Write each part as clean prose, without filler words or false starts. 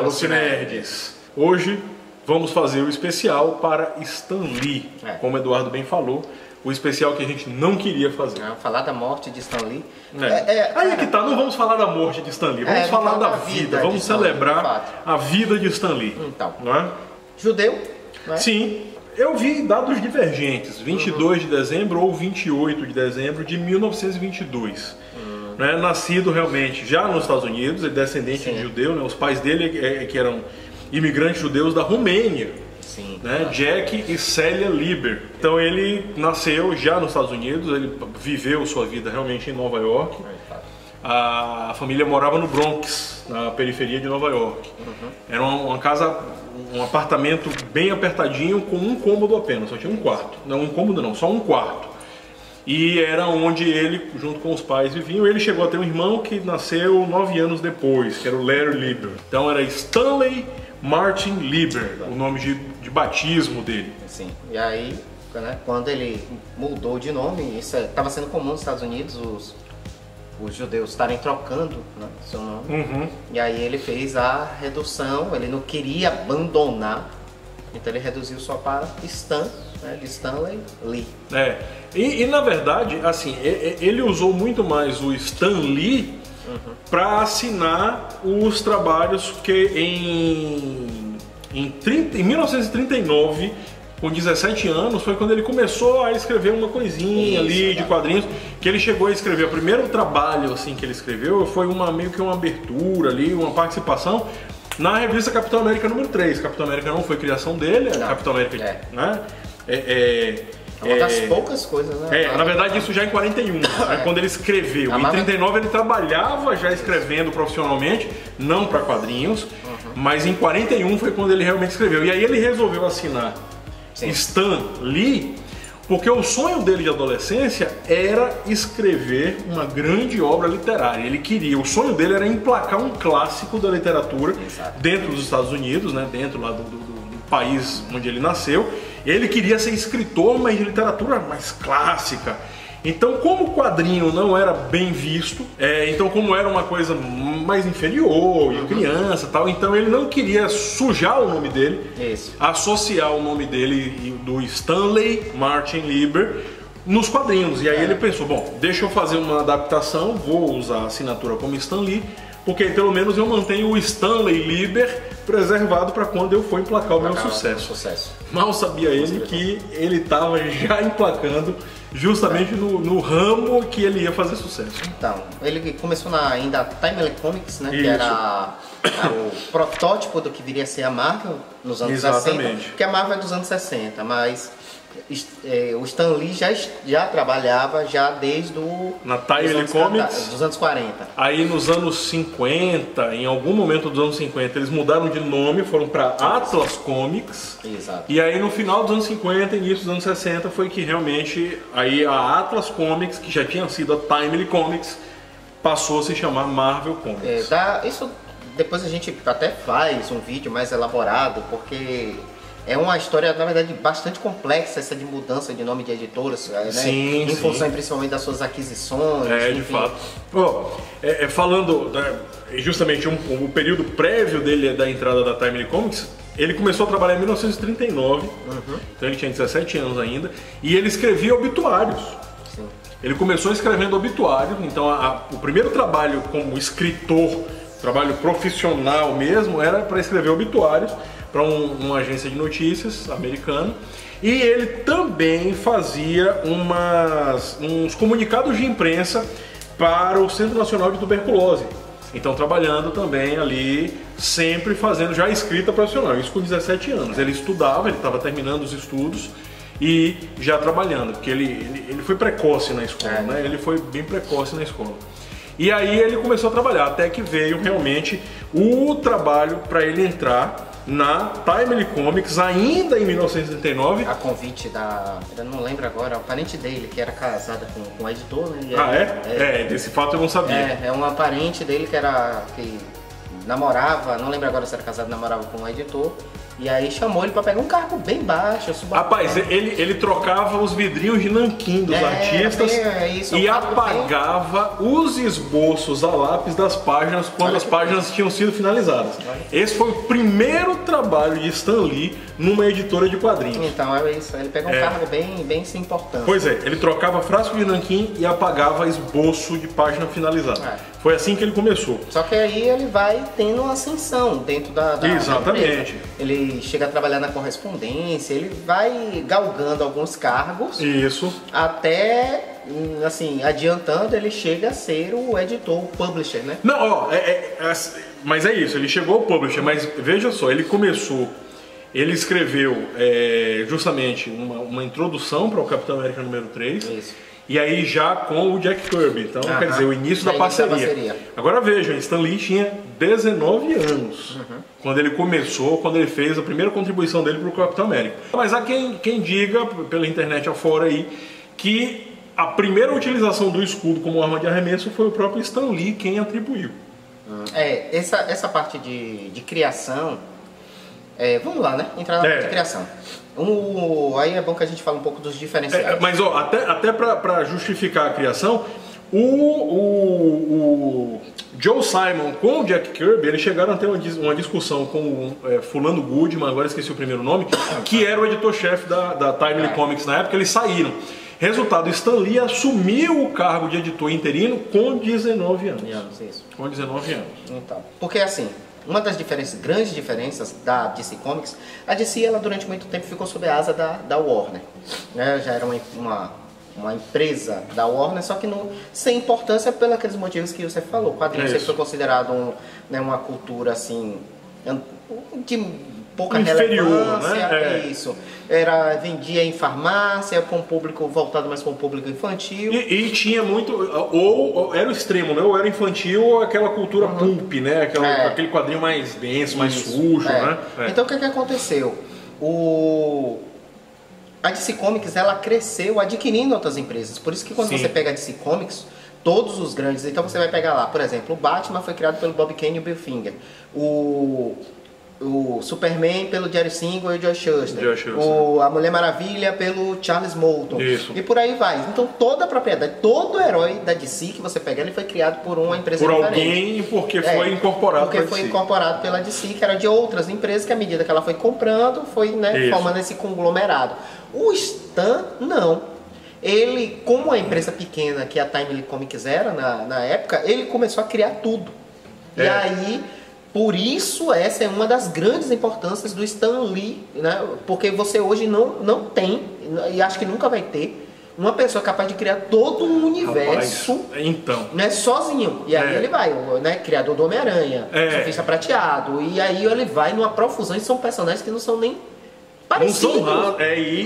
Velocinerds! Hoje vamos fazer o especial para Stan Lee, como o Eduardo bem falou, o especial que a gente não queria fazer. Falar da morte de Stan Lee. Aí é que tá, não vamos falar da morte de Stan Lee, vamos falar da vida, vamos celebrar a vida de Stan Lee. Então, não é? Judeu, não é? Sim, eu vi dados divergentes, 22 de dezembro ou 28 de dezembro de 1922. Né? Nascido realmente já nos Estados Unidos, ele é descendente de judeu, né? Os pais dele que eram imigrantes judeus da Romênia. Sim, né? Jack e Celia Lieber. Então ele nasceu já nos Estados Unidos, ele viveu sua vida realmente em Nova York. A família morava no Bronx, na periferia de Nova York. Era uma casa, um apartamento bem apertadinho com um cômodo apenas, só tinha um quarto. Não um cômodo não, só um quarto. E era onde ele, junto com os pais, viviam. Ele chegou a ter um irmão que nasceu 9 anos depois, que era o Larry Lieber. Então era Stanley Martin Lieber, o nome de batismo dele. Sim. E aí, né, quando ele mudou de nome, isso estava sendo comum nos Estados Unidos, os judeus estarem trocando, né, seu nome. E aí ele fez a redução, ele não queria abandonar, então ele reduziu só para Stan, né, de Stanley Lee. E na verdade, assim, ele usou muito mais o Stan Lee para assinar os trabalhos que em 1939, com 17 anos, foi quando ele começou a escrever uma coisinha ali de quadrinhos, que ele chegou a escrever. O primeiro trabalho assim que ele escreveu foi meio que uma abertura ali, uma participação na revista Capitão América número 3. Capitão América não foi criação dele, Capitão América, né? Uma das poucas coisas, né? Na verdade isso já em 41, quando ele escreveu. Em 39 ele trabalhava já escrevendo profissionalmente, não para quadrinhos, mas em 41 foi quando ele realmente escreveu. E aí ele resolveu assinar Stan Lee, porque o sonho dele de adolescência era escrever uma grande obra literária. Ele queria, o sonho dele era emplacar um clássico da literatura dentro dos Estados Unidos, né? Dentro lá do país onde ele nasceu. Ele queria ser escritor, mas de literatura mais clássica. Então, como o quadrinho não era bem visto, então como era uma coisa mais inferior, e criança e tal, então ele não queria sujar o nome dele, associar o nome dele do Stanley Martin Lieber nos quadrinhos. E aí ele pensou, bom, deixa eu fazer uma adaptação, vou usar a assinatura como Stan Lee, porque aí pelo menos eu mantenho o Stanley Lieber preservado para quando eu for emplacar o meu sucesso. Mal sabia ele que ele estava já emplacando justamente no ramo que ele ia fazer sucesso. Então, ele começou ainda Timely Comics, né, que era o protótipo do que viria a ser a Marvel nos anos 60, porque a Marvel é dos anos 60, mas o Stan Lee já trabalhava desde na Timely Comics dos anos 40. Aí nos anos 50, em algum momento dos anos 50, eles mudaram de nome, foram para Atlas Comics. E aí no final dos anos 50, início dos anos 60, foi que realmente aí a Atlas Comics, que já tinha sido a Timely Comics, passou a se chamar Marvel Comics. Isso depois a gente até faz um vídeo mais elaborado, porque é uma história, na verdade, bastante complexa, essa de mudança de nome de editoras, né? Em função principalmente das suas aquisições. De fato. Falando justamente o período prévio dele da entrada da Timely Comics, ele começou a trabalhar em 1939, então ele tinha 17 anos ainda, e ele escrevia obituários. Ele começou escrevendo obituários, então o primeiro trabalho como escritor, trabalho profissional mesmo, era para escrever obituários para uma agência de notícias americana, e ele também fazia uns comunicados de imprensa para o Centro Nacional de Tuberculose. Então trabalhando também ali, sempre fazendo já escrita profissional, isso com 17 anos. Ele estudava, ele estava terminando os estudos e já trabalhando, porque ele foi precoce na escola, né? Ele foi bem precoce na escola. E aí ele começou a trabalhar, até que veio realmente o trabalho para ele entrar na Timely Comics, ainda em 1969. A convite eu não lembro agora, o parente dele, que era casada com o editor, né? Desse fato eu não sabia. É uma parente dele que namorava, não lembro agora se era casado, namorava com um editor. E aí chamou ele para pegar um cargo bem baixo. Rapaz, ele trocava os vidrinhos de nanquim dos artistas e apagava os esboços a lápis das páginas quando as páginas tinham sido finalizadas. Esse foi o primeiro trabalho de Stan Lee numa editora de quadrinhos. Então é isso, ele pegou um cargo bem sem importância. Pois é, ele trocava frasco de nanquim e apagava esboço de página finalizada. Foi assim que ele começou. Só que aí ele vai tendo uma ascensão dentro da Exatamente. Ele chega a trabalhar na correspondência, ele vai galgando alguns cargos. Isso. Até, assim, adiantando, ele chega a ser o editor, o publisher, né? Não, ó, mas é isso, ele chegou ao publisher, mas veja só, ele começou, ele escreveu justamente uma introdução para o Capitão América número 3. Isso. E aí já com o Jack Kirby, então quer dizer, o início da parceria. Agora veja, Stan Lee tinha 19 anos quando ele começou, quando ele fez a primeira contribuição dele para o Capitão América. Mas há quem diga, pela internet afora aí, que a primeira utilização do escudo como arma de arremesso foi o próprio Stan Lee quem atribuiu. Essa parte de criação, vamos lá, né? Entrar na parte de criação. Aí é bom que a gente fale um pouco dos diferenciais. Mas ó, até para justificar a criação, o Joe Simon com o Jack Kirby, eles chegaram a ter uma discussão com o Fulano Goodman, agora esqueci o primeiro nome, que era o editor-chefe da Timely Comics na época. Eles saíram. Resultado, Stan Lee assumiu o cargo de editor interino com 19 anos. Isso. Com 19 anos. Então, porque assim, uma das grandes diferenças da DC Comics, a DC ela durante muito tempo ficou sob a asa da Warner, né? Já era uma empresa da Warner, só que sem importância pelos aqueles motivos que você falou. O quadrinho sempre foi considerado uma cultura assim de pouca inferior, relevância, né? Isso. Vendia em farmácia para um público voltado mais para um público infantil. E tinha muito, ou era o extremo, né? Ou era infantil ou aquela cultura pulp, né? Aquele quadrinho mais denso, mais sujo, né? Então o que aconteceu? A DC Comics ela cresceu adquirindo outras empresas. Por isso que quando você pega a DC Comics, todos os grandes, então você vai pegar lá, por exemplo, o Batman foi criado pelo Bob Kane e o Bill Finger. O Superman pelo Jerry Siegel e o Joe Shuster. A Mulher Maravilha pelo Charles Moulton. Isso. E por aí vai. Então toda a propriedade, todo herói da DC que você pega, ele foi criado por uma empresa diferente. Por alguém, porque foi incorporado pela DC. Porque foi incorporado pela DC, que era de outras empresas, que à medida que ela foi comprando, foi formando esse conglomerado. O Stan, não. Ele, como uma empresa pequena que a Timely Comics era na época, ele começou a criar tudo. E aí... Por isso, essa é uma das grandes importâncias do Stan Lee, né? Porque você hoje não tem, e acho que nunca vai ter, uma pessoa capaz de criar todo um universo sozinho. E aí ele vai, criador do Homem-Aranha, Surfista Prateado, e aí ele vai numa profusão, e são personagens que não são nem parecidos. Não são rasos,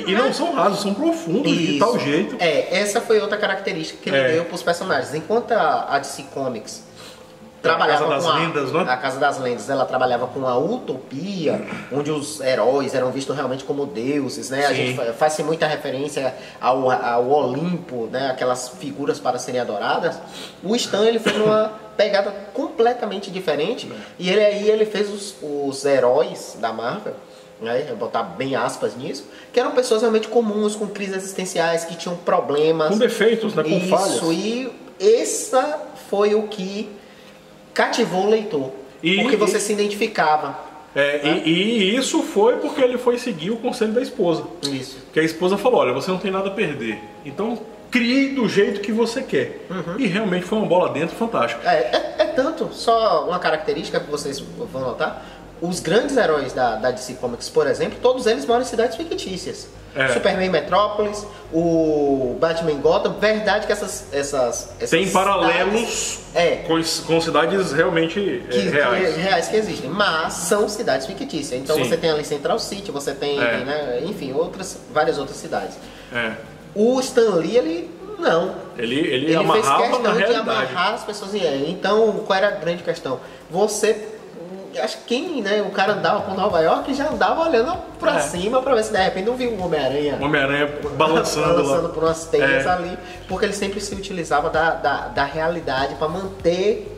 não são rasos, são profundos, de tal jeito. Essa foi outra característica que ele deu para os personagens. Enquanto a DC Comics trabalhava a Casa das Lendas, né? A Casa das Lendas, ela trabalhava com a utopia, onde os heróis eram vistos realmente como deuses, né? A gente faz muita referência ao Olimpo, né? Aquelas figuras para serem adoradas. O Stan, ele foi numa pegada completamente diferente, e ele fez os heróis da Marvel, né? Eu vou botar bem aspas nisso, que eram pessoas realmente comuns, com crises existenciais, que tinham problemas. Com defeitos, né? Com falhas. E essa foi o que cativou o leitor, porque você se identificava. E isso foi porque ele foi seguir o conselho da esposa. Isso. Que a esposa falou, olha, você não tem nada a perder, então crie do jeito que você quer. E realmente foi uma bola dentro fantástica. Tanto, só uma característica que vocês vão notar, os grandes heróis da DC Comics, por exemplo, todos eles moram em cidades fictícias. Superman em Metrópolis, o Batman em Gotham. Verdade que essas tem paralelos com cidades realmente reais que existem, mas são cidades fictícias. Então você tem ali Central City, você tem, enfim, várias outras cidades. O Stan Lee, ele não. Ele amarrava fez questão na realidade. de amarrar as pessoas. Então, qual era a grande questão? Acho que o cara andava por Nova York e já andava olhando pra cima pra ver se de repente não viu um Homem-Aranha. Balançando por umas teias ali, porque ele sempre se utilizava da realidade para manter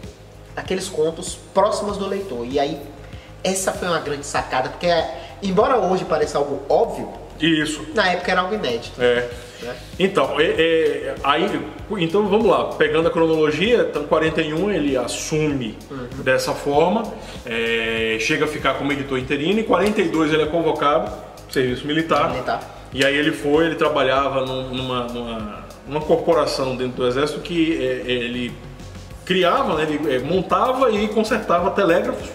aqueles contos próximos do leitor. E aí, essa foi uma grande sacada, porque embora hoje pareça algo óbvio, isso. Na época era algo inédito. Né? Então, então vamos lá, pegando a cronologia, então 41 ele assume dessa forma, chega a ficar como editor interino, em 42 ele é convocado, serviço militar. E aí ele trabalhava numa corporação dentro do exército que ele criava, né, ele montava e consertava telégrafos,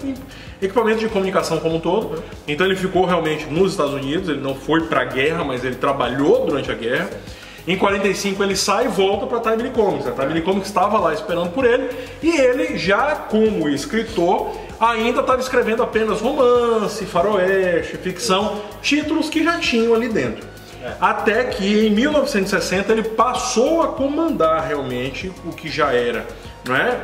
equipamentos de comunicação como um todo. Então ele ficou realmente nos Estados Unidos, ele não foi para a guerra, mas ele trabalhou durante a guerra. Em 45 ele sai e volta para a Timely Comics. A Timely Comics estava lá esperando por ele e ele, já como escritor, ainda estava escrevendo apenas romance, faroeste, ficção, títulos que já tinham ali dentro. Até que em 1960 ele passou a comandar realmente o que já era, não é?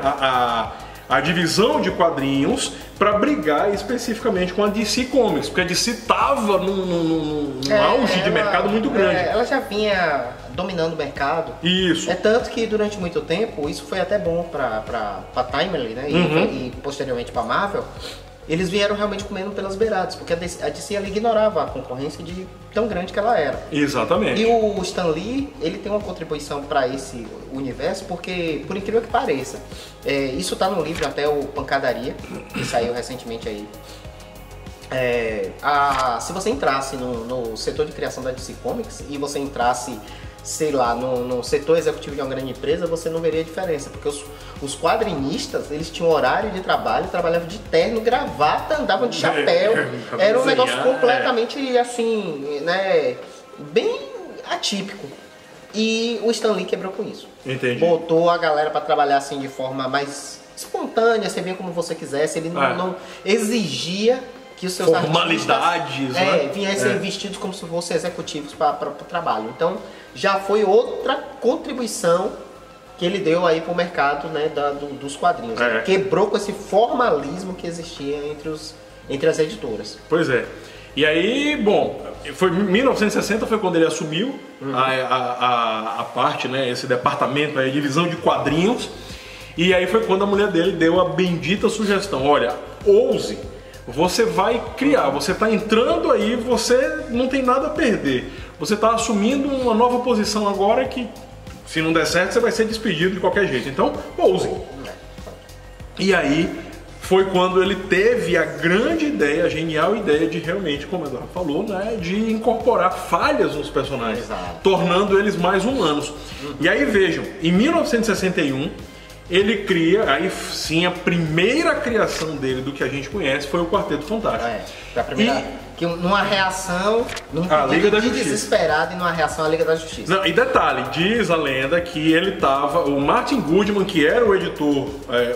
A divisão de quadrinhos para brigar especificamente com a DC Comics, porque a DC estava num auge de mercado muito grande. Ela já vinha dominando o mercado. Isso. É tanto que durante muito tempo, isso foi até bom para Timely, né? E posteriormente para Marvel. Eles vieram realmente comendo pelas beiradas, porque a DC ela ignorava a concorrência de tão grande que ela era. Exatamente. E o Stan Lee, ele tem uma contribuição para esse universo, porque, por incrível que pareça, isso tá no livro até o Pancadaria, que saiu recentemente aí. Se você entrasse no setor de criação da DC Comics e você entrasse, sei lá, no setor executivo de uma grande empresa, você não veria diferença, porque os quadrinistas, eles tinham horário de trabalho, trabalhavam de terno, gravata, andavam de chapéu, era um negócio completamente assim, né, bem atípico. E o Stan Lee quebrou com isso. Entendi. Botou a galera para trabalhar assim de forma mais espontânea, você vinha como você quisesse, ele não exigia que os seus formalidades, artistas viessem vestidos como se fossem executivos para o trabalho. Então já foi outra contribuição que ele deu aí para o mercado, né, dos quadrinhos. Quebrou com esse formalismo que existia entre as editoras. Pois é. E aí, bom, foi 1960 foi quando ele assumiu a parte, né, esse departamento, a divisão de quadrinhos. E aí foi quando a mulher dele deu a bendita sugestão: olha, ouse. Você vai criar, você está entrando aí, você não tem nada a perder. Você está assumindo uma nova posição agora que, se não der certo, você vai ser despedido de qualquer jeito. Então, ouse. E aí foi quando ele teve a grande ideia, a genial ideia de realmente, como o Eduardo falou, né, de incorporar falhas nos personagens, tornando eles mais humanos. E aí vejam, em 1961, ele cria, aí sim, a primeira criação dele do que a gente conhece foi o Quarteto Fantástico. Foi a primeira, que numa reação, a Liga da Justiça. Desesperado e numa reação à Liga da Justiça. Não, e detalhe, diz a lenda que ele tava, o Martin Goodman, que era o editor,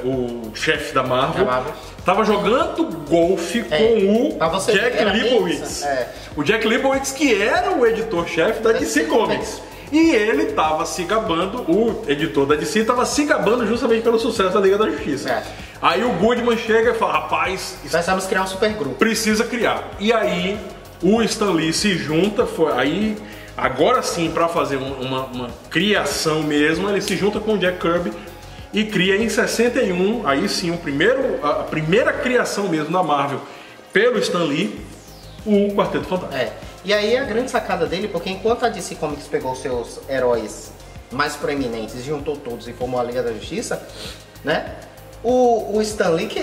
o chefe da Marvel, tava jogando golfe com o Jack Leibowitz. O Jack Leibowitz, que era o editor-chefe da DC Comics. E ele estava se gabando, o editor da DC estava se gabando justamente pelo sucesso da Liga da Justiça. Aí o Goodman chega e fala: rapaz, precisamos criar um supergrupo. Precisa criar. E aí o Stan Lee se junta, aí agora sim, para fazer uma criação mesmo, ele se junta com o Jack Kirby e cria em 61, aí sim, a primeira criação mesmo da Marvel pelo Stan Lee, o Quarteto Fantástico. E aí a grande sacada dele, porque enquanto a DC Comics pegou seus heróis mais proeminentes, juntou todos e formou a Liga da Justiça, né? O Stan Lee, que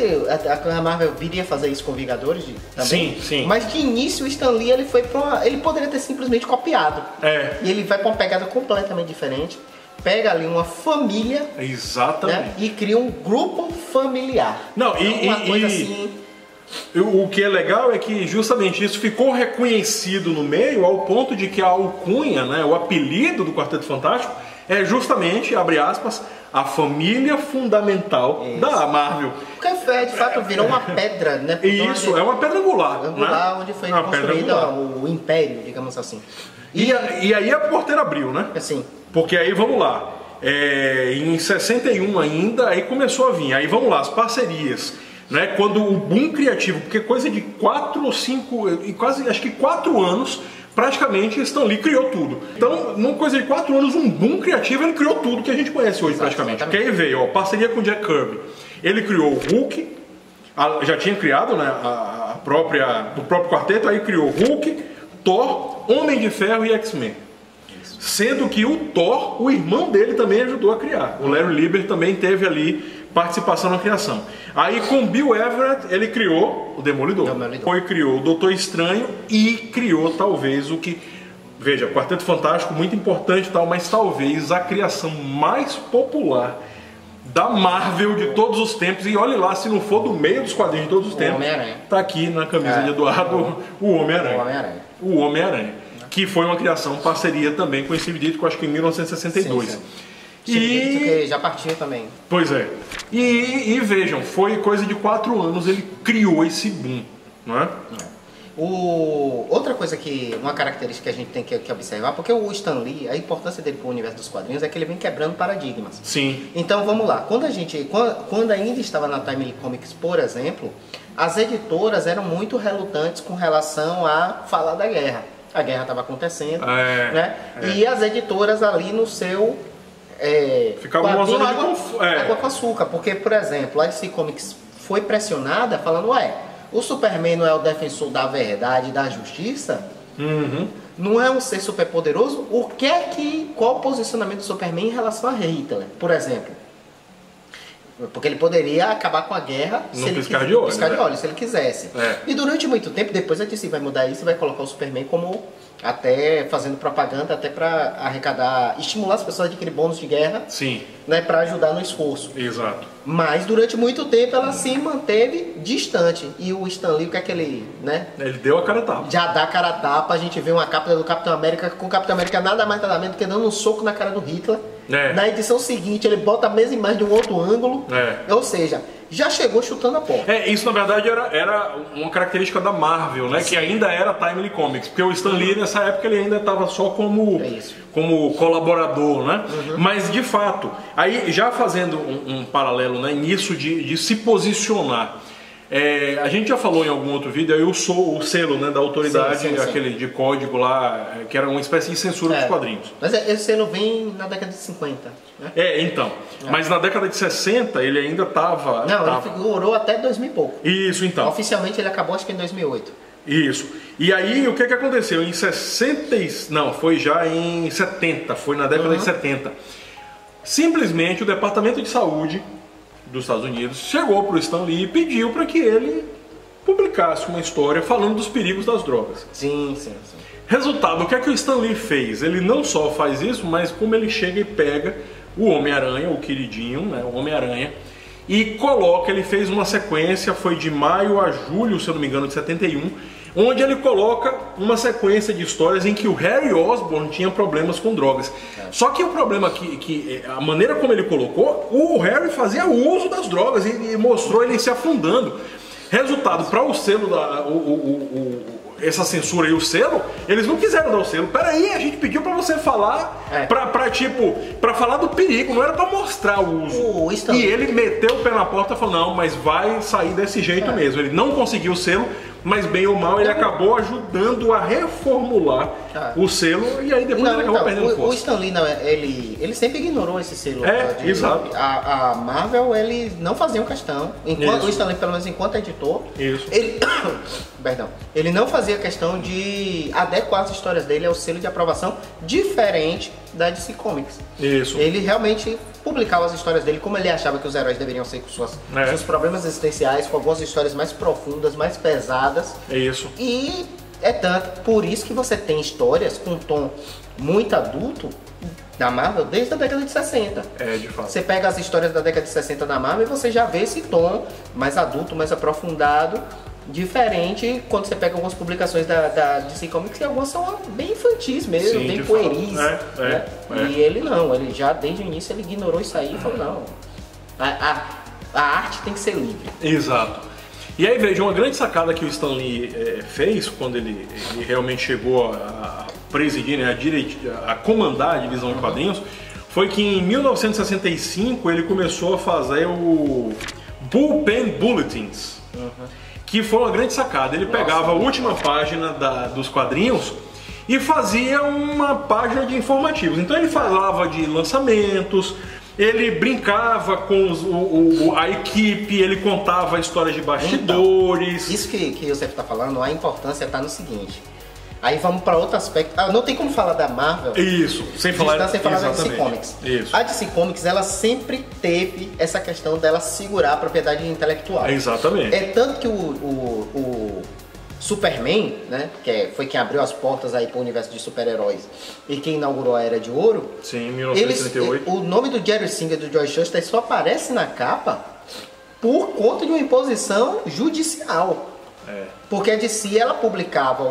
a Marvel viria fazer isso com Vingadores também. Sim. Mas de início o Stan Lee ele foi ele poderia ter simplesmente copiado. E ele vai com uma pegada completamente diferente. Pega ali uma família, né, e cria um grupo familiar. Não, uma coisa assim. O que é legal é que justamente isso ficou reconhecido no meio ao ponto de que a alcunha, né, o apelido do Quarteto Fantástico é justamente, abre aspas, a família fundamental da Marvel. Porque de fato virou uma pedra, né? Isso, é uma pedra angular. Angular, né? Onde foi construído o império, digamos assim. E aí a porteira abriu, né? Sim. Porque aí, vamos lá, em 61 ainda, aí começou a vir, aí vamos lá, as parcerias. Né, quando o boom criativo, porque coisa de 4 ou 5, quase acho que 4 anos, praticamente Stan Lee criou tudo. Então, numa coisa de 4 anos, um boom criativo, ele criou tudo que a gente conhece hoje praticamente. Porque aí veio, parceria com o Jack Kirby. Ele criou o Hulk, já tinha criado, né, a do próprio quarteto, aí criou Hulk, Thor, Homem de Ferro e X-Men. Sendo que o Thor, o irmão dele também ajudou a criar. O Larry Lieber também teve ali participação na criação. Aí com Bill Everett ele criou o Demolidor. Foi criou o Doutor Estranho e criou talvez o que... Veja, Quarteto Fantástico, muito importante e tal, mas talvez a criação mais popular da Marvel de todos os tempos, e olhe lá, se não for do meio dos quadrinhos de todos os tempos, tá aqui na camisa de Eduardo, o Homem-Aranha. O Homem-Aranha, que foi uma criação, parceria também com o Steve Ditko, acho que em 1962. E que já partiu também. Pois é. E vejam, foi coisa de 4 anos, ele criou esse boom, não é? Outra coisa uma característica que a gente tem que observar, porque o Stan Lee, a importância dele para o universo dos quadrinhos é que ele vem quebrando paradigmas. Sim. Então vamos lá, quando ainda estava na Timely Comics, por exemplo, as editoras eram muito relutantes com relação a falar da guerra. A guerra estava acontecendo, né? E as editoras ali no seu... ficava uma zona água com açúcar, porque, por exemplo, a DC Comics foi pressionada falando, o Superman não é o defensor da verdade e da justiça? Não é um ser super poderoso? Qual o posicionamento do Superman em relação a Hitler, por exemplo? Porque ele poderia acabar com a guerra se ele quisesse. E durante muito tempo, depois a DC vai mudar isso e vai colocar o Superman como... até fazendo propaganda, até para arrecadar, estimular as pessoas a adquirir bônus de guerra, né, para ajudar no esforço. Exato. Mas durante muito tempo ela se manteve distante. E o Stan Lee, o que é que ele, né? Ele deu a cara a tapa. Já dá a cara a tapa, a gente vê uma capa do Capitão América com o Capitão América nada mais nada menos do que dando um soco na cara do Hitler. Na edição seguinte ele bota a mesma imagem de um outro ângulo. Ou seja, já chegou chutando a porta. Isso na verdade era uma característica da Marvel, né? Que ainda era Timely Comics, porque o Stan Lee nessa época ele ainda estava só como colaborador, né? Mas de fato, aí já fazendo um paralelo, né, nisso de se posicionar. A gente já falou em algum outro vídeo, eu sou o selo, né, da autoridade, aquele de código lá, que era uma espécie de censura dos quadrinhos. Mas esse selo vem na década de 50. Né? Então. Mas na década de 60 ele ainda estava... Ele figurou até 2000 e pouco. Isso, então. Oficialmente ele acabou acho que em 2008. Isso. E aí o que aconteceu? Em 60... Não, foi já em 70, foi na década de 70. Simplesmente o Departamento de Saúde dos Estados Unidos chegou para o Stan Lee e pediu para que ele publicasse uma história falando dos perigos das drogas. Sim. Resultado, o que o Stan Lee fez? Ele não só faz isso, mas como ele chega e pega o Homem-Aranha, o queridinho, né, o Homem-Aranha, e coloca, ele fez uma sequência, foi de maio a julho, se eu não me engano, de 71, onde ele coloca uma sequência de histórias em que o Harry Osborn tinha problemas com drogas. Só que o problema que a maneira como ele colocou, o Harry fazia uso das drogas e mostrou ele se afundando. Resultado, para o selo essa censura e o selo, eles não quiseram dar o selo. Peraí, a gente pediu pra você falar, pra falar do perigo, não era pra mostrar o uso. E ele meteu o pé na porta e falou, não, mas vai sair desse jeito mesmo. Ele não conseguiu o selo, mas bem ou mal ele acabou ajudando a reformular o selo e aí depois ele acabou perdendo força. O Stan Lee, ele sempre ignorou esse selo. Exato. A Marvel, ele não fazia questão, o Stan Lee, pelo menos enquanto editor, ele não fazia questão de adequar as histórias dele ao selo de aprovação diferente da DC Comics. Isso. Ele realmente publicava as histórias dele como ele achava que os heróis deveriam ser, com seus problemas existenciais, com algumas histórias mais profundas, mais pesadas. Isso. E por isso que você tem histórias com um tom muito adulto da Marvel desde a década de 60. De fato. Você pega as histórias da década de 60 da Marvel e você já vê esse tom mais adulto, mais aprofundado, diferente quando você pega algumas publicações da DC Comics, que algumas são bem infantis mesmo, bem pueris. Né? E ele não, ele já desde o início ele ignorou isso aí e falou, não, a arte tem que ser livre. Exato. E aí veja, uma grande sacada que o Stan Lee fez quando ele realmente chegou a presidir, né, a comandar a divisão de quadrinhos, foi que em 1965 ele começou a fazer o Bullpen Bulletins. Que foi uma grande sacada. Ele pegava a última página dos quadrinhos e fazia uma página de informativos. Então ele falava de lançamentos, ele brincava com a equipe, ele contava histórias de bastidores. Então, isso que você está falando, a importância está no seguinte. Aí vamos para outro aspecto. Não tem como falar da Marvel. Isso, sem falar da DC Comics. Isso. A DC Comics, ela sempre teve essa questão dela segurar a propriedade intelectual. Exatamente. É tanto que o Superman, né, foi quem abriu as portas aí para o universo de super-heróis e quem inaugurou a Era de Ouro. Sim, em 1938. O nome do Jerry Singer e do Joe Shuster só aparece na capa por conta de uma imposição judicial. Porque a DC, ela publicava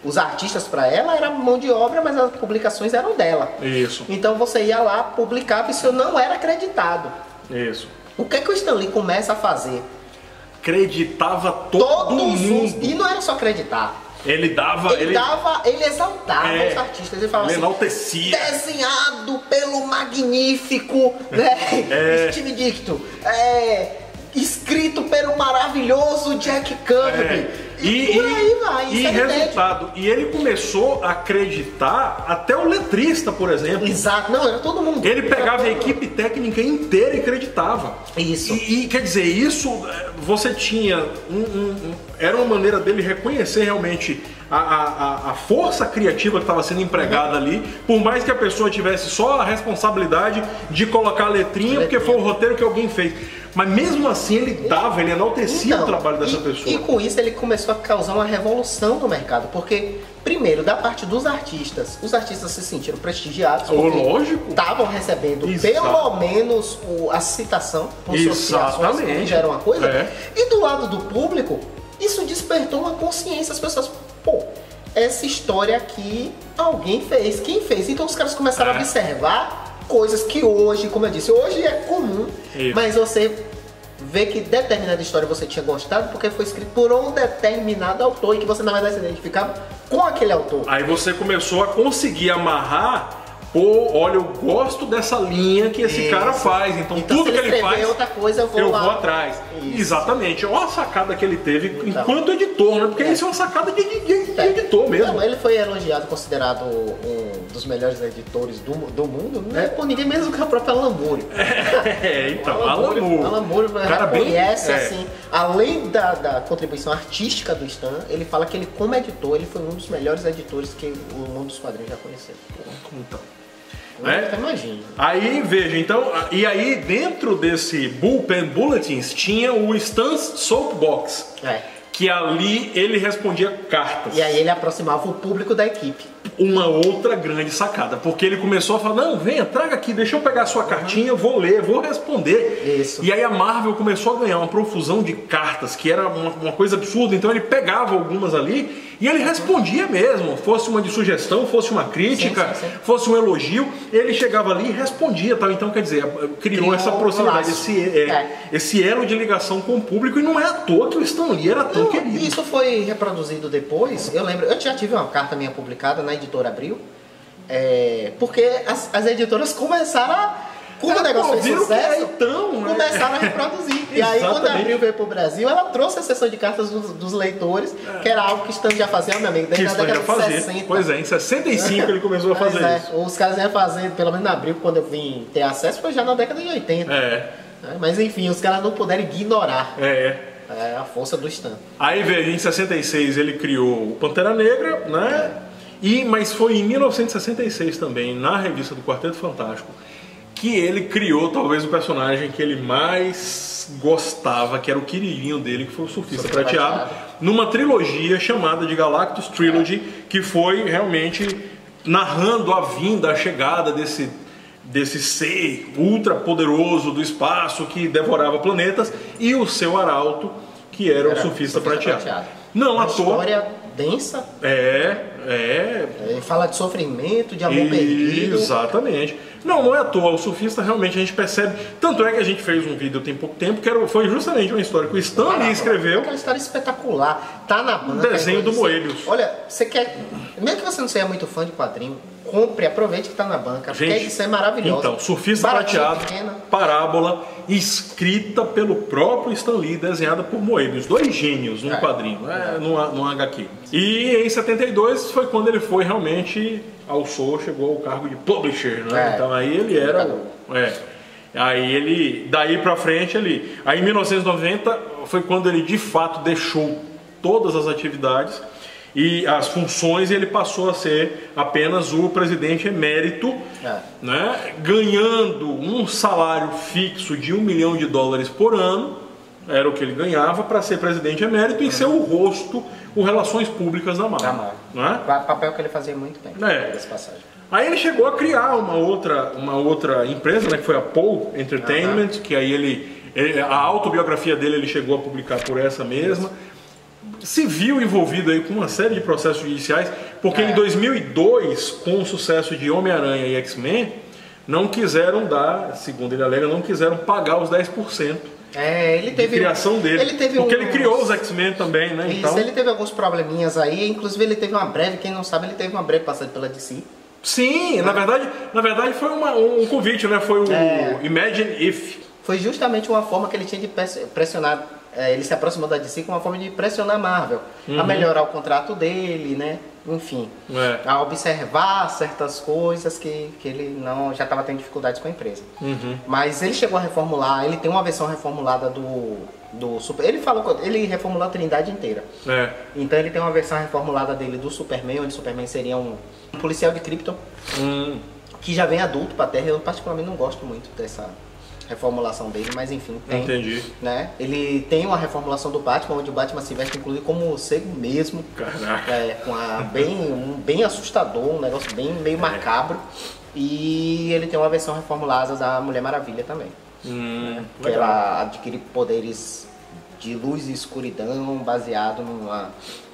os artistas para ela, era mão de obra, mas as publicações eram dela. Isso. Então você ia lá, publicava e isso não era acreditado. Isso. O que o Stan Lee começa a fazer? Acreditava todo mundo. E não era só acreditar. Ele exaltava os artistas. Ele falava ele enaltecia. Desenhado pelo magnífico, né? Steve Ditko. Escrito pelo maravilhoso Jack Kirby. E por aí vai. E resultado. E ele começou a acreditar até o letrista, por exemplo. Exato. Não, era todo mundo. Ele pegava a equipe técnica inteira e acreditava. Isso. E quer dizer, isso você tinha era uma maneira dele reconhecer realmente a força criativa que estava sendo empregada ali, por mais que a pessoa tivesse só a responsabilidade de colocar a letrinha, porque foi o roteiro que alguém fez. Mas mesmo assim ele enaltecia o trabalho dessa pessoa. E com isso ele começou a causar uma revolução no mercado, porque, primeiro, da parte dos artistas, os artistas se sentiram prestigiados. Lógico. Estavam recebendo pelo menos a citação por suas criações, que já era uma coisa. E do lado do público, isso despertou uma consciência. As pessoas, essa história aqui alguém fez. Quem fez? Então os caras começaram a observar coisas que hoje, como eu disse, hoje é comum, mas você vê que determinada história você tinha gostado porque foi escrito por um determinado autor e que você na verdade se identificava com aquele autor. Aí você começou a conseguir amarrar, olha, eu gosto dessa linha que esse cara faz, então tudo que ele faz, outra coisa, eu vou atrás. Isso. Exatamente, olha a sacada que ele teve enquanto editor, né? Porque isso é uma sacada de editor mesmo. Não, ele foi elogiado, considerado um dos melhores editores do mundo, não é por ninguém menos do que o próprio Alan Moore. Então, Alan Moore reconhece, assim, além da contribuição artística do Stan, ele fala que ele, como editor, ele foi um dos melhores editores que o mundo dos quadrinhos já conheceu. Então. Imagina. Aí, veja, então, e aí dentro desse Bullpen Bulletins tinha o Stan's Soapbox, que ali ele respondia cartas. E aí ele aproximava o público da equipe. Uma outra grande sacada, porque ele começou a falar, não, venha, traga aqui, deixa eu pegar a sua cartinha, vou ler, vou responder. Isso. E aí a Marvel começou a ganhar uma profusão de cartas, que era uma coisa absurda, então ele pegava algumas ali e ele respondia mesmo, fosse uma de sugestão, fosse uma crítica, fosse um elogio, ele chegava ali e respondia, tal. Então, quer dizer, criou essa proximidade, esse elo de ligação com o público, e não é à toa que o Stan Lee era tão querido. Isso foi reproduzido depois, eu lembro, eu já tive uma carta minha publicada na Editora Abril, porque as editoras começaram a... Como o negócio fez sucesso, começaram a reproduzir. E aí, quando a Abril veio pro Brasil, ela trouxe a sessão de cartas dos leitores, que era algo que Stan já fazia, meu amigo, desde a década de 60. Pois é, em 65 ele começou a fazer isso. Os caras iam fazer, pelo menos na Abril, quando eu vim ter acesso, foi já na década de 80. Mas enfim, os caras não puderam ignorar a força do Stan. Aí, veja, em 66 ele criou o Pantera Negra, né? Mas foi em 1966 também, na revista do Quarteto Fantástico, que ele criou talvez o personagem que ele mais gostava, que era o queridinho dele, que foi o Surfista Prateado, numa trilogia chamada de Galactus Trilogy, que foi realmente narrando a vinda, a chegada desse ser ultra poderoso do espaço que devorava planetas, e o seu arauto, que era o Surfista Prateado. Não à toa. História densa. Fala de sofrimento, de amor perdido. Exatamente. Não é à toa. O Surfista realmente a gente percebe. Tanto é que a gente fez um vídeo tem pouco tempo, foi justamente uma história que o Stan Lee esceveu. Aquela história espetacular. tá na banca. Desenho do Moebius. Olha, você quer... Mesmo que você não seja muito fã de quadrinho, compre, aproveite que tá na banca. Gente, porque a edição é maravilhosa. Então, Surfista Prateado, Parábola, escrita pelo próprio Stan Lee, desenhada por Moebius. 2 gênios num quadrinho, num HQ. E em 72 foi quando ele foi realmente chegou ao cargo de publisher, né? Então aí ele era aí ele, daí pra frente, aí em 1990 foi quando ele de fato deixou todas as atividades e as funções, e ele passou a ser apenas o presidente emérito, né? Ganhando um salário fixo de $1 milhão por ano, era o que ele ganhava para ser presidente emérito e ser o rosto, o relações públicas da Marvel. Né? Papel que ele fazia muito bem, dessa passagem. Aí ele chegou a criar uma outra empresa, né, que foi a Paul Entertainment, que aí a autobiografia dele ele chegou a publicar por essa mesma. Se viu envolvido aí com uma série de processos judiciais, porque em 2002, com o sucesso de Homem-Aranha e X-Men, não quiseram dar, segundo ele alega, não quiseram pagar os 10%. Ele teve de criação dele. Porque ele criou os X-Men também, né? Isso, então... ele teve alguns probleminhas aí, inclusive ele teve uma breve, quem não sabe, ele teve uma breve passagem pela DC. Sim, na verdade foi um convite, né? Foi o Imagine If. Foi justamente uma forma que ele tinha de pressionar, ele se aproximou da DC com uma forma de pressionar a Marvel, a melhorar o contrato dele, né? Enfim, a observar certas coisas que ele já estava tendo dificuldades com a empresa. Mas ele chegou a reformular, ele tem uma versão reformulada do Super... Ele reformulou a Trindade inteira. Então ele tem uma versão reformulada dele do Superman, onde o Superman seria um policial de Krypton, que já vem adulto pra Terra. Eu particularmente não gosto muito dessa reformulação dele, mas enfim, tem. Entendi. Né? Ele tem uma reformulação do Batman, onde o Batman se veste inclusive como morcego mesmo. Caraca. Com bem assustador, um negócio bem meio macabro. E ele tem uma versão reformulada da Mulher Maravilha também. Né? Que ela adquire poderes de luz e escuridão baseado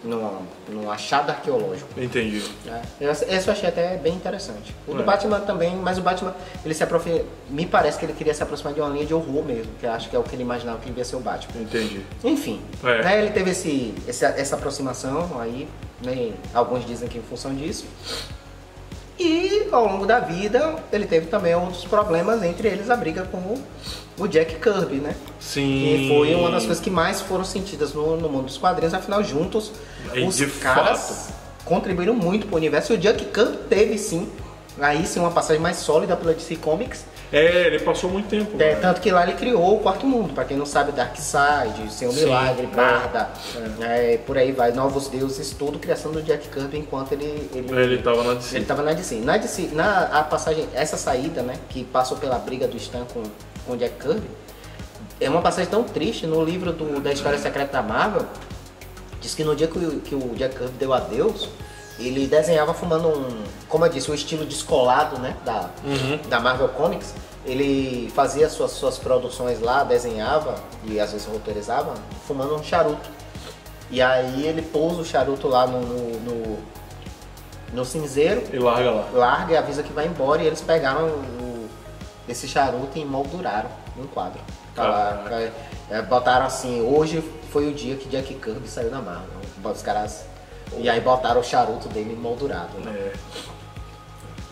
num achado arqueológico. Entendi. Esse eu achei até bem interessante. O do Batman também, mas o Batman, me parece que ele queria se aproximar de uma linha de horror mesmo, que eu acho que é o que ele imaginava que devia ser o Batman. Entendi. Enfim, ele teve essa aproximação aí, né? Alguns dizem que em função disso. E ao longo da vida ele teve também outros problemas, entre eles a briga com o Jack Kirby, né? Sim. Que foi uma das coisas que mais foram sentidas no mundo dos quadrinhos, afinal juntos os caras contribuíram muito para o universo. E o Jack Kirby teve sim uma passagem mais sólida pela DC Comics. Ele passou muito tempo. Tanto que lá ele criou o Quarto Mundo, para quem não sabe, Darkseid, Senhor Milagre, Barda, por aí vai, Novos Deuses, tudo criação do Jack Kirby enquanto ele estava na DC. Ele estava na DC. A passagem, essa saída, né, que passou pela briga do Stan com o Jack Kirby, é uma passagem tão triste. No livro da História Secreta da Marvel, diz que no dia que o Jack Kirby deu adeus, ele desenhava fumando como eu disse, o estilo descolado, né, da Marvel Comics. Ele fazia suas produções lá, desenhava e às vezes roteirizava, fumando um charuto. E aí ele pousa o charuto lá no cinzeiro. E larga lá. Larga e avisa que vai embora, e eles pegaram esse charuto e emolduraram num quadro. Botaram assim, hoje foi o dia que Jack Kirby saiu da Marvel. Os caras... E aí botaram o charuto dele moldurado, né?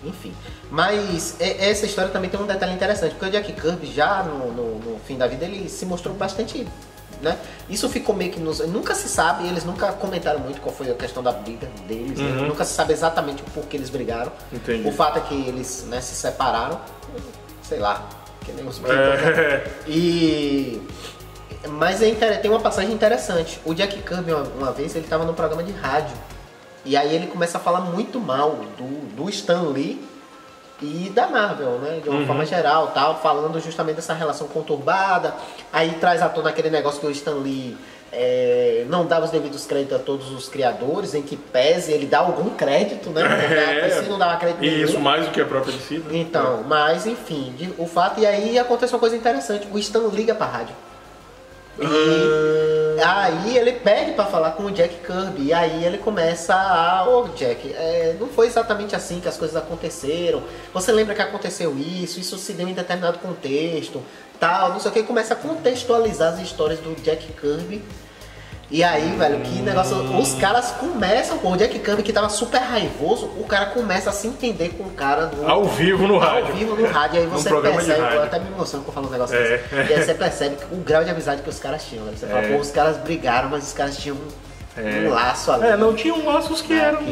Enfim. Mas essa história também tem um detalhe interessante, porque o Jack Kirby já no fim da vida ele se mostrou bastante, né? Isso ficou meio que nunca se sabe, eles nunca comentaram muito qual foi a questão da briga deles, né? Nunca se sabe exatamente o porquê eles brigaram. Entendi. O fato é que eles, né, se separaram, sei lá, que nem os Mas tem uma passagem interessante. O Jack Kirby, uma vez, ele estava num programa de rádio. E aí ele começa a falar muito mal do Stan Lee e da Marvel, né? De uma forma geral, tal, falando justamente dessa relação conturbada. Aí traz à tona aquele negócio que o Stan Lee não dá os devidos créditos a todos os criadores, em que pese ele dá algum crédito, né? Porque não dá crédito nenhum. Isso mais do que a própria DC, né? Então, mas enfim, o fato... E aí acontece uma coisa interessante. O Stan liga pra rádio. E aí ele pede pra falar com o Jack Kirby. E aí ele começa Jack, não foi exatamente assim que as coisas aconteceram. Você lembra que aconteceu isso se deu em determinado contexto, tal, não sei o que. Começa a contextualizar as histórias do Jack Kirby. E aí, velho, que negócio. Os caras começam, o Jack Kirby que tava super raivoso, o cara começa a se entender com o cara ao vivo no rádio. Ao vivo no rádio, aí você percebe, eu até me emociono quando eu falo um negócio desse. E aí você percebe o grau de amizade que os caras tinham, velho. Você fala, pô, os caras brigaram, mas os caras tinham um laço ali. Não tinham laços que eram.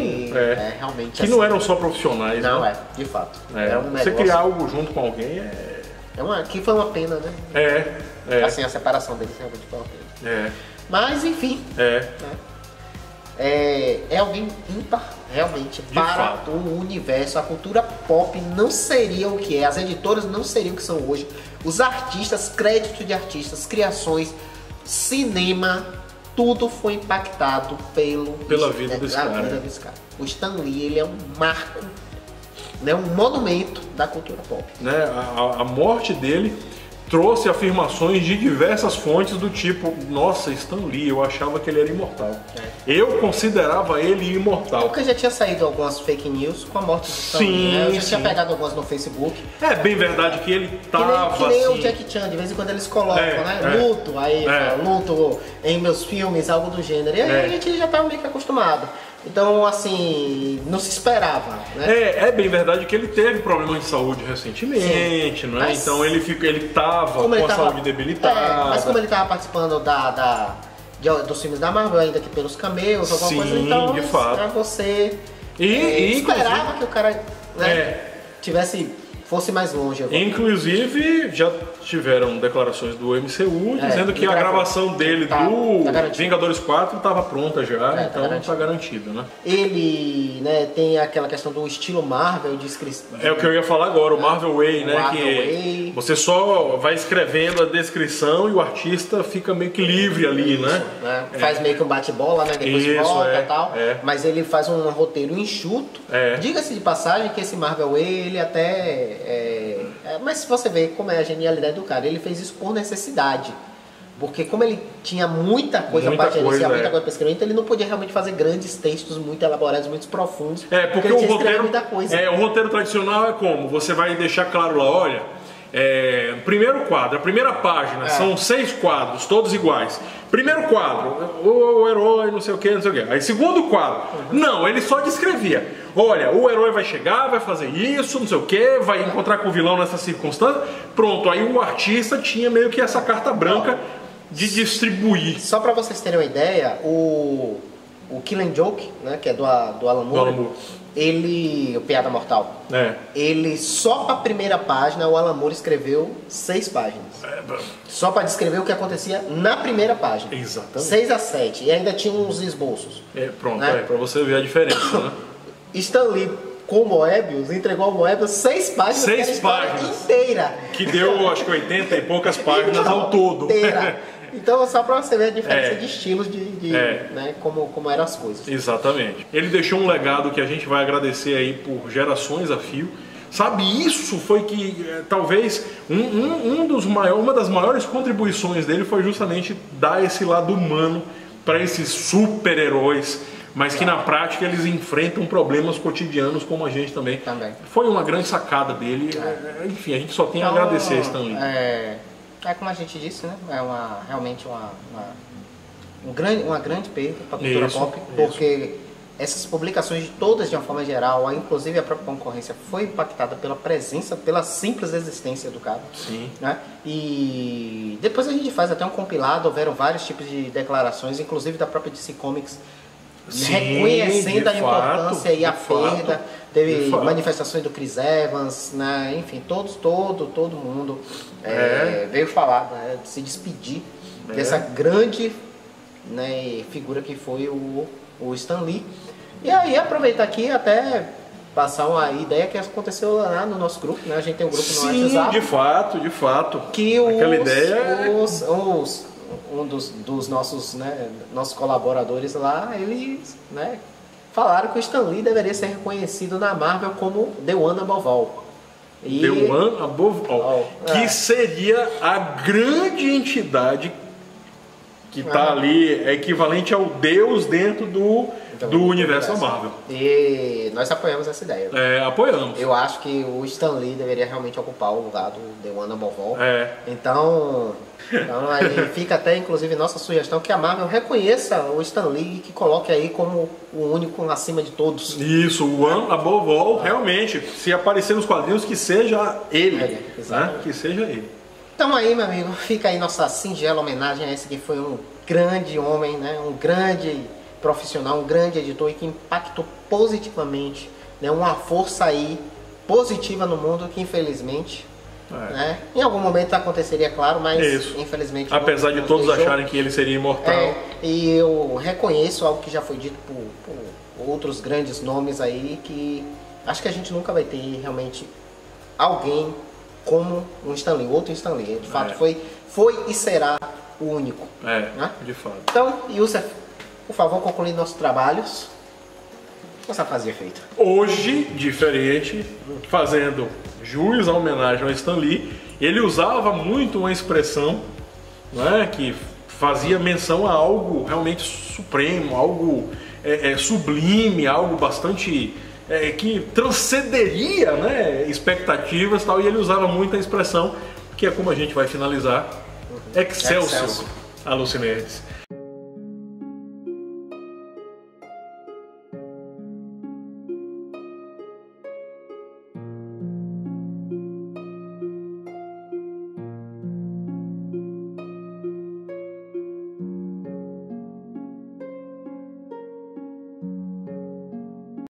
Realmente. Que assim, não eram só profissionais. Não, né? de fato. Era um negócio. Você criar algo junto com alguém que foi uma pena, né? Assim, a separação deles realmente foi uma pena. Mas enfim. É alguém ímpar, realmente, para o universo. A cultura pop não seria o que é, as editoras não seriam o que são hoje. Os artistas, crédito de artistas, criações, cinema, tudo foi impactado pela vida desse cara. O Stan Lee, ele é um marco, né, um monumento da cultura pop. Né? A morte dele trouxe afirmações de diversas fontes do tipo, nossa, Stan Lee, eu achava que ele era imortal. Eu considerava ele imortal. Porque já tinha saído algumas fake news com a morte de Stan Lee, né? Eu já tinha pegado algumas no Facebook. É bem verdade que ele tava que nem assim... o Jack Chan, de vez em quando eles colocam, né? Luto, aí luto em meus filmes, algo do gênero. E aí a gente já tava meio que acostumado. Então, assim, não se esperava, né? É bem verdade que ele teve problemas de saúde recentemente, não é? Mas, então ele tava com a saúde debilitada. Mas como ele tava participando dos filmes da Marvel, ainda que pelos cameos, alguma coisa, então de fato. Você esperava que o cara fosse mais longe. Inclusive, já tiveram declarações do MCU dizendo que a gravação dele do Vingadores 4 estava pronta já, então está garantido, né? Ele, né, tem aquela questão do estilo Marvel de escrição. É o que eu ia falar agora, o Marvel Way, né? Que você só vai escrevendo a descrição e o artista fica meio que livre ali, né? Faz meio que um bate-bola, né? Depois volta e tal. Mas ele faz um roteiro enxuto. Diga-se de passagem que esse Marvel Way, ele até... mas se você vê como é a genialidade do cara, ele fez isso por necessidade. Porque como ele tinha muita coisa para gerenciar, muita coisa para escrever, então ele não podia realmente fazer grandes textos muito elaborados, muito profundos. Porque o roteiro tradicional é como? Você vai deixar claro lá, olha, primeiro quadro, a primeira página, são 6 quadros, todos iguais. Primeiro quadro, o herói, não sei o que, não sei o que. Aí segundo quadro, não, ele só descrevia. Olha, o herói vai chegar, vai fazer isso, não sei o que, vai encontrar com o vilão nessa circunstância. Pronto, aí o artista tinha meio que essa carta branca de distribuir. Só pra vocês terem uma ideia, o Killing Joke, né, que é do Alan Moore, o Piada Mortal, ele só pra primeira página o Alan Moore escreveu 6 páginas. Só pra descrever o que acontecia na primeira página. Exatamente. 6 a 7. E ainda tinha uns esboços. Pronto, né? Pra você ver a diferença, né? Stan Lee com o Moebius entregou ao Moebius 6 páginas. 6 páginas inteira. Que deu, acho que 80 e poucas páginas ao todo. Então, só pra você ver a diferença de estilos né, como eram as coisas. Exatamente. Ele deixou um legado que a gente vai agradecer aí por gerações a fio. Sabe, isso foi que talvez uma das maiores contribuições dele foi justamente dar esse lado humano para esses super-heróis, mas que na prática eles enfrentam problemas cotidianos como a gente também. Foi uma grande sacada dele. Enfim, a gente só tem a agradecer a Stan Lee. Como a gente disse, né? É realmente uma grande perda para a cultura pop, porque essas publicações todas, de uma forma geral, inclusive a própria concorrência, foi impactada pela simples existência do cara. Sim. Né? E depois a gente faz até um compilado, houveram vários tipos de declarações, inclusive da própria DC Comics, reconhecendo a importância e a perda. Teve manifestações do Chris Evans, né? Enfim, todo mundo veio falar, né? Se despedir dessa grande, né, figura que foi o Stan Lee. E aí aproveitar aqui até passar uma ideia que aconteceu lá no nosso grupo, né? A gente tem um grupo no WhatsApp. De fato. Que aquela ideia um dos nossos, né, nossos colaboradores lá, eles, né, falaram que o Stan Lee deveria ser reconhecido na Marvel como The One Above All. The One Above All. Que seria a grande entidade que está ali, é equivalente ao Deus dentro do do universo da Marvel. E nós apoiamos essa ideia. Apoiamos. Eu acho que o Stan Lee deveria realmente ocupar o lugar do The One Above All. Então aí fica até inclusive nossa sugestão que a Marvel reconheça o Stan Lee e que coloque aí como o único acima de todos. Isso, o One Above All, realmente, se aparecer nos quadrinhos, que seja ele. Né? Que seja ele. Então aí, meu amigo, fica aí nossa singela homenagem a esse que foi um grande homem, né? Um grande profissional, um grande editor e que impactou positivamente, né? Uma força aí positiva no mundo que infelizmente, né? Em algum momento aconteceria, claro, mas infelizmente apesar de todos acharem que ele seria imortal. E eu reconheço algo que já foi dito por outros grandes nomes aí, que acho que a gente nunca vai ter realmente alguém como um Stan Lee, outro Stan Lee. De fato foi e será o único. Né? De fato. Então, Youssef, por favor, concluir nossos trabalhos. Essa fase é feita. Hoje, diferente, fazendo jus à homenagem ao Stan Lee, ele usava muito uma expressão, né, que fazia menção a algo realmente supremo, algo sublime, algo bastante que transcenderia, né, expectativas e tal, e ele usava muito a expressão que é como a gente vai finalizar: Excelsior, Alucinedes.